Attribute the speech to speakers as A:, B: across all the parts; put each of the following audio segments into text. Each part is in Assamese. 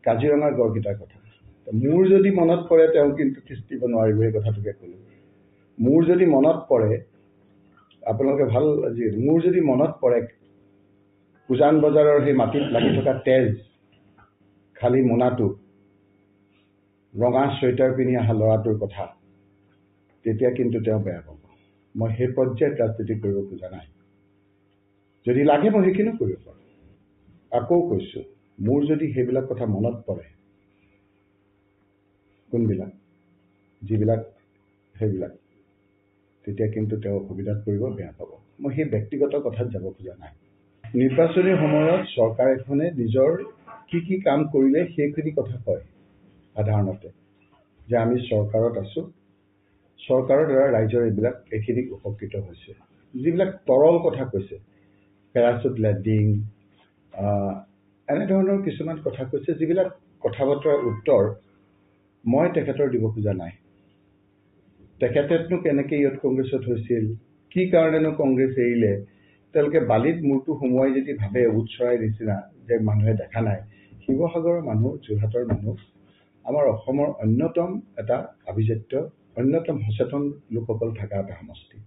A: কাজিৰঙাৰ গড়কেইটাৰ কথা মোৰ যদি মনত পৰে তেওঁ কিন্তু কিস্তিব নোৱাৰিব এই কথাটোকে ক'লোঁ মোৰ যদি মনত পৰে আপোনালোকে ভাল মোৰ যদি মনত পৰে উজান বজাৰৰ সেই মাটিত লাগি থকা তেজ খালী মোনাটো ৰঙা চুৱেটাৰ পিন্ধি অহা ল'ৰাটোৰ কথা তেতিয়া কিন্তু তেওঁ বেয়া পাব মই সেই পৰ্যায়ত ৰাজনীতি কৰিব খোজা নাই যদি লাগে মই সেইখিনিও কৰিব পাৰোঁ আকৌ কৈছোঁ মোৰ যদি সেইবিলাক কথা মনত পৰে কোনবিলাক যিবিলাক সেইবিলাক তেতিয়া কিন্তু তেওঁ অসুবিধাত পৰিব বেয়া পাব মই সেই ব্যক্তিগত কথাত যাব খোজা নাই নিৰ্বাচনী সময়ত চৰকাৰ এখনে নিজৰ কি কাম কৰিলে সেইখিনি কথা কয় সাধাৰণতে যে আমি চৰকাৰত আছোঁ চৰকাৰৰ দ্বাৰা ৰাইজৰ এইখিনি উপকৃত হৈছে যিবিলাক তৰল কথা কৈছে পেৰাচুট লেণ্ডিং এনেধৰণৰ কিছুমান কথা কৈছে যিবিলাক কথা বতৰাৰ উত্তৰ মই তেখেতৰ দিব খোজা নাই তেখেতেনো কেনেকৈ ইয়ত কংগ্ৰেছত হৈছিল কি কাৰণেনো কংগ্ৰেছ এৰিলে তেওঁলোকে বালিত মূৰটো সোমোৱাই যদি ভাবে উৎসৰাইৰ নিচিনা যে মানুহে দেখা নাই শিৱসাগৰৰ মানুহ যোৰহাটৰ মানুহ আমাৰ অসমৰ অন্যতম এটা আভিজাত্য অন্যতম সচেতন লোকসকল থকা এটা সমষ্টি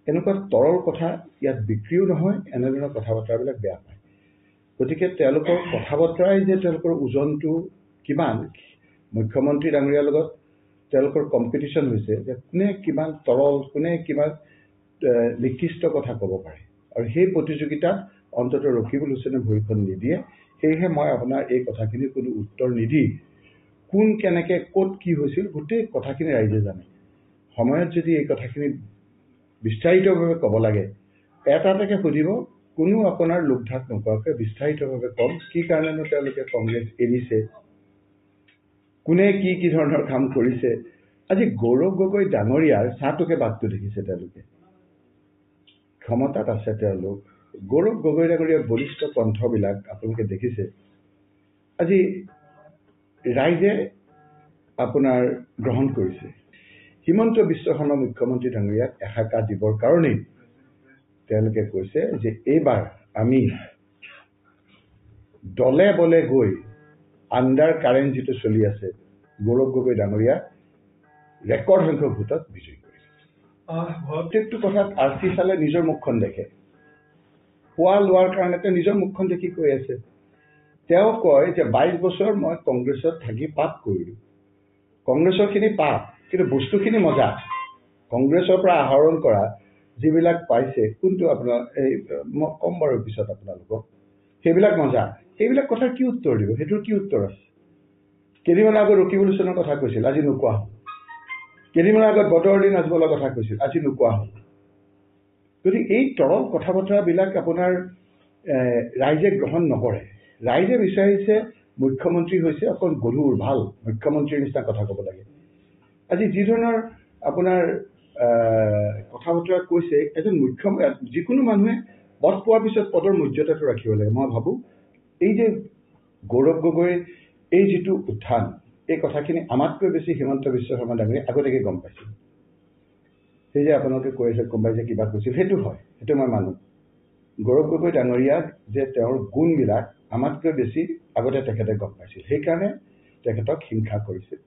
A: এনেকুৱা তৰল কথা ইয়াত বিক্ৰীও নহয় এনেধৰণৰ কথা বতৰাবিলাক বেয়া পায় গতিকে তেওঁলোকৰ কথা বতৰাই যে তেওঁলোকৰ ওজনটো কিমান মুখ্যমন্ত্ৰী ডাঙৰীয়াৰ লগত তেওঁলোকৰ কম্পিটিশ্যন হৈছে যে কোনে কিমান তৰল কোনে কিমান নিকৃষ্ট কথা ক'ব পাৰে আৰু সেই প্ৰতিযোগিতাত অন্ততঃ ৰকিবুল হুছেইনে ভৰিখন নিদিয়ে সেয়েহে মই আপোনাৰ এই কথাখিনি কোনো উত্তৰ নিদি কোন কেনেকৈ ক'ত কি হৈছিল গোটেই কথাখিনি ৰাইজে জানে সময়ত যদি এই কথাখিনি বিস্তাৰিতভাৱে ক'ব লাগে এটা এটাকৈ সুধিব কোনো আপোনাৰ লোকধাক নোকোৱাকৈ বিস্তাৰিতভাৱে কম কি কাৰণেনো তেওঁলোকে কংগ্ৰেছ এৰিছে কোনে কি ধৰণৰ কাম কৰিছে আজি গৌৰৱ গগৈ ডাঙৰীয়াৰ চাহটোকে বাঘটো দেখিছে তেওঁলোকে ক্ষমতাত আছে তেওঁলোক গৌৰৱ গগৈ ডাঙৰীয়াৰ বলিষ্ঠ কণ্ঠবিলাক আপোনালোকে দেখিছে আজি ৰাইজে আপোনাৰ গ্ৰহণ কৰিছে হিমন্ত বিশ্ব শৰ্মা মুখ্যমন্ত্ৰী ডাঙৰীয়াক এসাকা দিবৰ কাৰণেই তেওঁলোকে কৈছে যে এইবাৰ আমি দলে বলে গৈ আণ্ডাৰ কাৰেণ্ট যিটো চলি আছে গৌৰৱ গগৈ ডাঙৰীয়া ৰেকৰ্ড সংখ্যক ভোটত বিজয়ী কৰিছে প্ৰত্যেকটো কথাত RC চালে নিজৰ মুখখন দেখে খোৱা লোৱাৰ কাৰণে তেওঁ নিজৰ মুখখন দেখি কৈ আছে তেওঁ কয় যে 22 বছৰ মই কংগ্ৰেছত থাকি পাপ কৰিলোঁ কংগ্ৰেছৰ খিনি পাপ কিন্তু বস্তুখিনি মজা কংগ্ৰেছৰ পৰা আহৰণ কৰা যিবিলাক পাইছে কোনটো আপোনাৰ এই মই কম বাৰু পিছত আপোনালোকক সেইবিলাক মজা সেইবিলাক কথাৰ কি উত্তৰ দিব সেইটোৰ কি উত্তৰ আছে কেইদিনমান আগত ৰকিবুল হুছেইনৰ কথা কৈছিল আজি নোকোৱা হ'ল কেইদিনমান আগত বদৰুদ্দিন আজমলৰ কথা কৈছিল আজি নোকোৱা হ'ল গতিকে এই তৰল কথা বতৰাবিলাক আপোনাৰ ৰাইজে গ্ৰহণ নকৰে ৰাইজে বিচাৰিছে মুখ্যমন্ত্ৰী হৈছে অকণ গধুৰ ভাল মুখ্যমন্ত্ৰীৰ নিচিনা কথা ক'ব লাগে আজি যি ধৰণৰ আপোনাৰ কথা বতৰা কৈছে এজন যিকোনো মানুহে পদ পোৱাৰ পিছত পদৰ মৰ্যাদাটো ৰাখিব লাগে মই ভাবোঁ এই যে গৌৰৱ গগৈৰ এই যিটো উত্থান এই কথাখিনি আমাতকৈ বেছি হিমন্ত বিশ্ব শৰ্মা ডাঙৰীয়াই আগতীয়াকৈ গম পাইছিল সেই যে আপোনালোকে কৈ আছে কোনোবাই যে কিবা কৈছিল সেইটো হয় সেইটো মই মানো গৌৰৱ গগৈ ডাঙৰীয়াক যে তেওঁৰ গুণবিলাক আমাতকৈ বেছি আগতে তেখেতে গম পাইছিল সেইকাৰণে তেখেতক হিংসা কৰিছিল